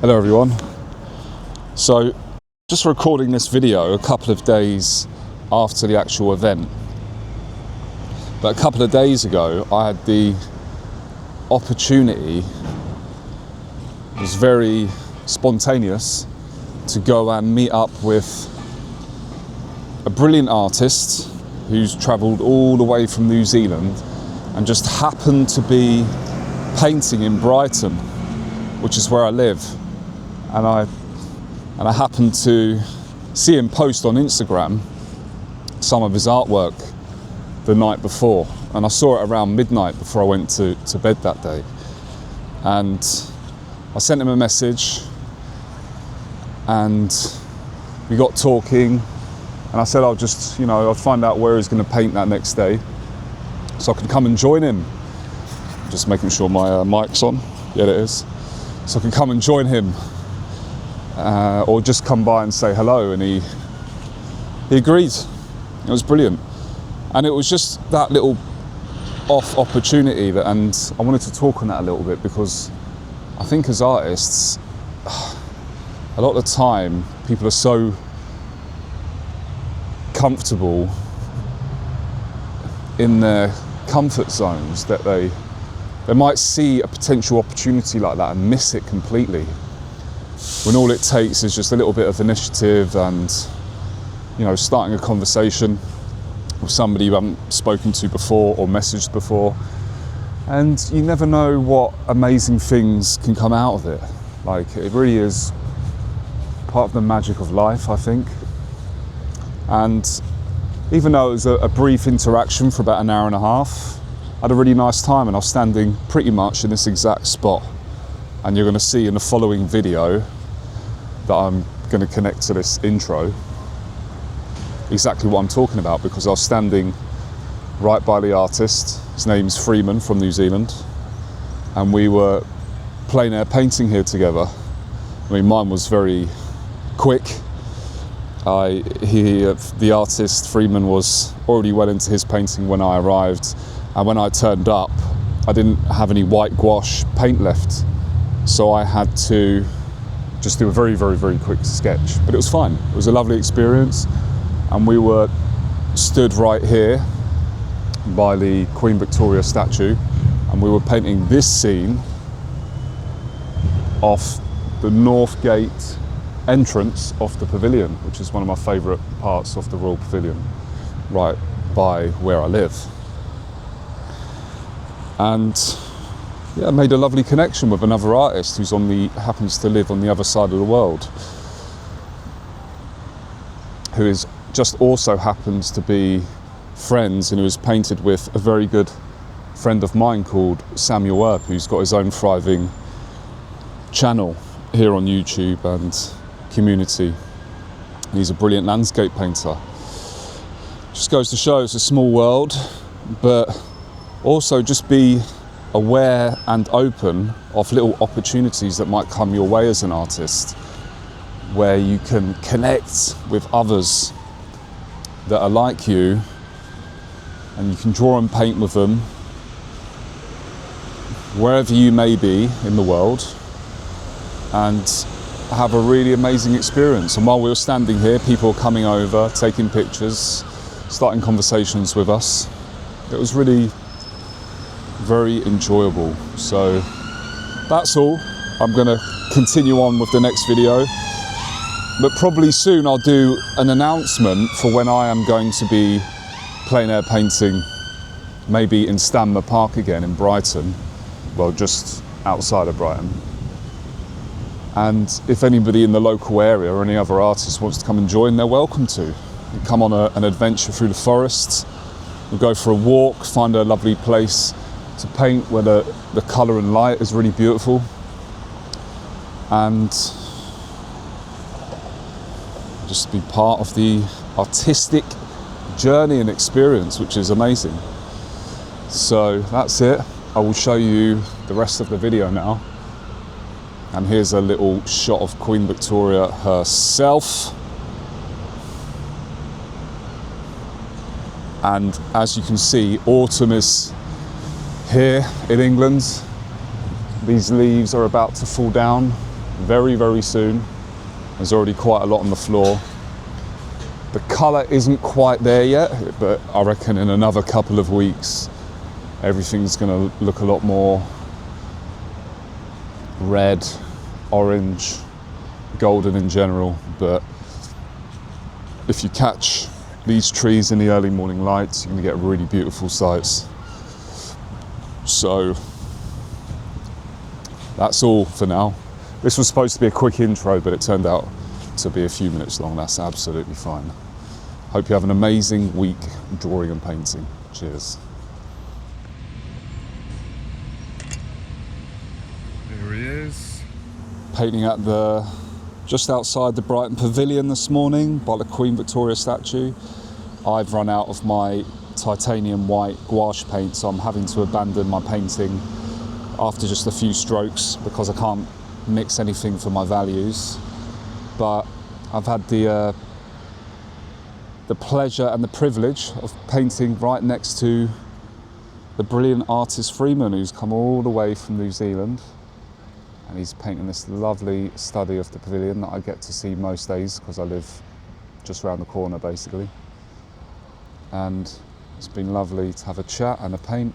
Hello everyone. So just recording this video a couple of days after the actual event. But a couple of days ago I had the opportunity, it was very spontaneous, to go and meet up with a brilliant artist who's travelled all the way from New Zealand and just happened to be painting in Brighton, which is where I live. And I happened to see him post on Instagram some of his artwork the night before, and I saw it around midnight before I went to bed that day. And I sent him a message and we got talking, and I said I'll find out where he's going to paint that next day so I could come and join him. Just making sure my mic's on. Yeah, it is. So I could come and join him. Or just come by and say hello, and he agreed. It was brilliant, and it was just that little off opportunity and I wanted to talk on that a little bit, because I think as artists, a lot of the time people are so comfortable in their comfort zones that they might see a potential opportunity like that and miss it completely, when all it takes is just a little bit of initiative and, starting a conversation with somebody you haven't spoken to before or messaged before. And you never know what amazing things can come out of it. Like, it really is part of the magic of life, I think. And even though it was a brief interaction for about an hour and a half, I had a really nice time, and I was standing pretty much in this exact spot. And you're going to see in the following video that I'm going to connect to this intro exactly what I'm talking about, because I was standing right by the artist. His name's Freeman from New Zealand, and we were plein air painting here together. I mean, mine was very quick. The artist Freeman was already well into his painting when I arrived, and when I turned up I didn't have any white gouache paint left. So I had to just do a very, very, very quick sketch. But it was fine. It was a lovely experience. And we were stood right here by the Queen Victoria statue, and we were painting this scene off the North Gate entrance of the pavilion, which is one of my favourite parts of the Royal Pavilion, right by where I live. And I made a lovely connection with another artist who's happens to live on the other side of the world, who is just also happens to be friends, and who is painted with a very good friend of mine called Samuel Earp, who's got his own thriving channel here on YouTube and community. And he's a brilliant landscape painter. Just goes to show it's a small world, but also just be aware and open of little opportunities that might come your way as an artist, where you can connect with others that are like you, and you can draw and paint with them wherever you may be in the world, and have a really amazing experience. And while we were standing here, people were coming over, taking pictures, starting conversations with us. It was really very enjoyable. So that's all. I'm going to continue on with the next video, but probably soon I'll do an announcement for when I am going to be plein air painting, maybe in Stanmer Park again in Brighton, well, just outside of Brighton. And if anybody in the local area or any other artist wants to come and join, they're welcome to. You come on an adventure through the forests, we'll go for a walk, find a lovely place to paint where the colour and light is really beautiful, and just be part of the artistic journey and experience, which is amazing. So that's it. I will show you the rest of the video now. And here's a little shot of Queen Victoria herself. And as you can see, autumn is here in England. These leaves are about to fall down. very, very soon. There's already quite a lot on the floor. The colour isn't quite there yet, but I reckon in another couple of weeks, everything's going to look a lot more red, orange, golden in general. But if you catch these trees in the early morning lights, you're going to get really beautiful sights. So that's all for now. This was supposed to be a quick intro, but it turned out to be a few minutes long. That's absolutely fine. Hope you have an amazing week drawing and painting. Cheers. Here he is. Painting at just outside the Brighton Pavilion this morning by the Queen Victoria statue. I've run out of my titanium white gouache paint, so I'm having to abandon my painting after just a few strokes because I can't mix anything for my values. But I've had the pleasure and the privilege of painting right next to the brilliant artist Freeman, who's come all the way from New Zealand, and he's painting this lovely study of the pavilion that I get to see most days because I live just around the corner basically. And it's been lovely to have a chat and a paint.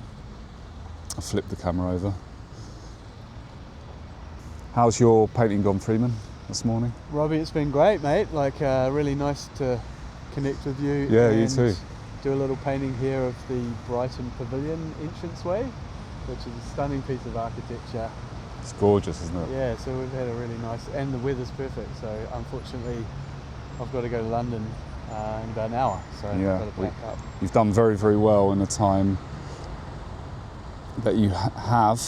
I flipped the camera over. How's your painting gone, Freeman, this morning? Robbie, it's been great, mate. Like, really nice to connect with you. Yeah, and you too. Do a little painting here of the Brighton Pavilion entranceway, which is a stunning piece of architecture. It's gorgeous, isn't it? Yeah, so we've had a really nice, and the weather's perfect. So unfortunately, I've got to go to London in about an hour. So Yeah, I've got to pack up. You've done very, very well in the time that you have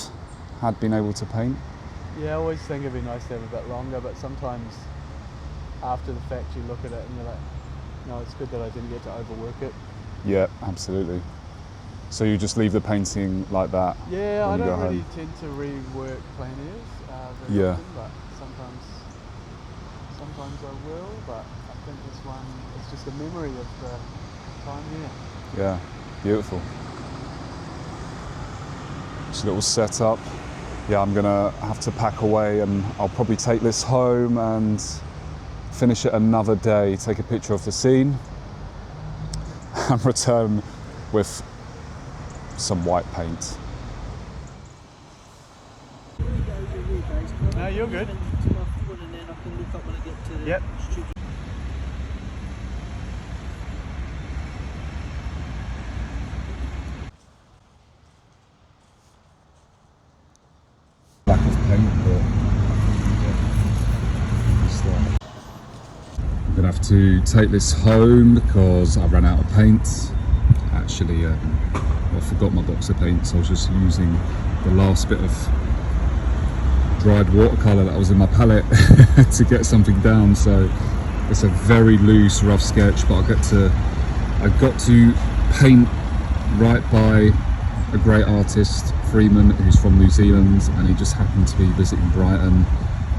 had been able to paint. Yeah, I always think it'd be nice to have a bit longer, but sometimes after the fact you look at it and you're like, no, it's good that I didn't get to overwork it. Yeah, absolutely. So you just leave the painting like that? Yeah, I when you don't go really home? tend to rework plein airs very Yeah. often, but sometimes I will, but I think this one is just a memory of the time here. Yeah, beautiful. Just a little setup. Yeah, I'm gonna have to pack away and I'll probably take this home and finish it another day, take a picture of the scene and return with some white paint. No, you're good. Yep. Lack of paint, but yeah. I'm gonna have to take this home because I ran out of paint. Actually, I forgot my box of paint, so I was just using the last bit of dried watercolour that was in my palette to get something down. So it's a very loose, rough sketch, but I got to paint right by a great artist, Freeman, who's from New Zealand, and he just happened to be visiting Brighton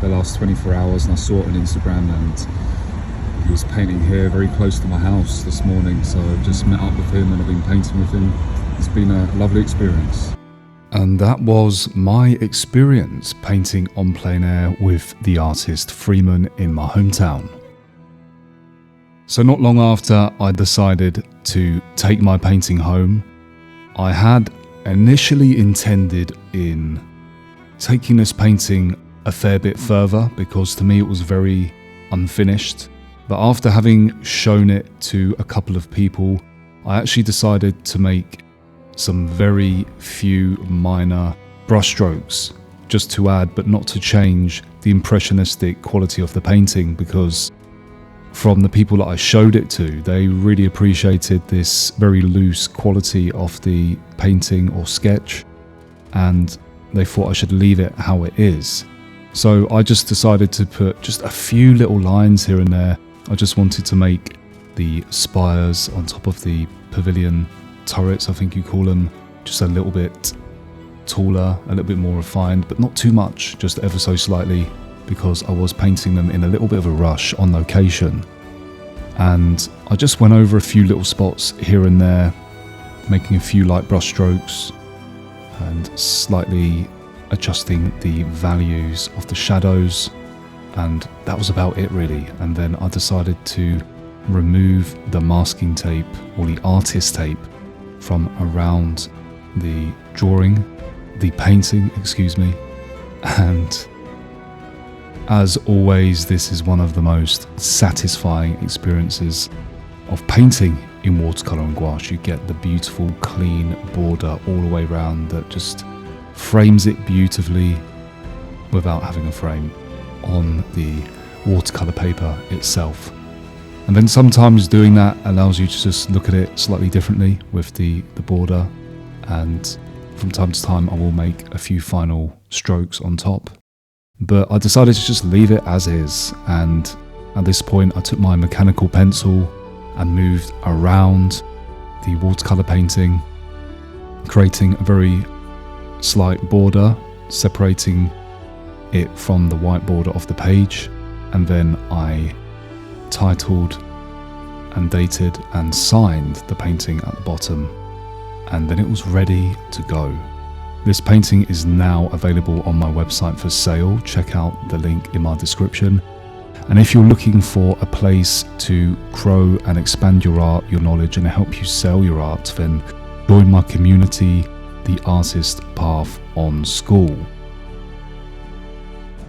the last 24 hours, and I saw it on Instagram, and he was painting here very close to my house this morning, so I've just met up with him and I've been painting with him. It's been a lovely experience. And that was my experience painting on plein air with the artist Freeman in my hometown. So not long after I decided to take my painting home, I had initially intended in taking this painting a fair bit further because to me it was very unfinished. But after having shown it to a couple of people, I actually decided to make some very few minor brushstrokes just to add but not to change the impressionistic quality of the painting, because from the people that I showed it to, they really appreciated this very loose quality of the painting or sketch, and they thought I should leave it how it is. So I just decided to put just a few little lines here and there. I just wanted to make the spires on top of the pavilion turrets, I think you call them, just a little bit taller, a little bit more refined, but not too much, just ever so slightly, because I was painting them in a little bit of a rush on location. And I just went over a few little spots here and there, making a few light brush strokes and slightly adjusting the values of the shadows and that was about it really. And then I decided to remove the masking tape, or the artist tape, from around the painting, and as always, this is one of the most satisfying experiences of painting in watercolour and gouache. You get the beautiful clean border all the way around that just frames it beautifully without having a frame on the watercolour paper itself. And then sometimes doing that allows you to just look at it slightly differently with the border, and from time to time I will make a few final strokes on top. But I decided to just leave it as is, and at this point I took my mechanical pencil and moved around the watercolour painting, creating a very slight border, separating it from the white border of the page, and then I titled and dated and signed the painting at the bottom, and then it was ready to go. This painting is now available on my website for sale. Check out the link in my description. And if you're looking for a place to grow and expand your art, your knowledge, and help you sell your art, then join my community, The Artist Path on School.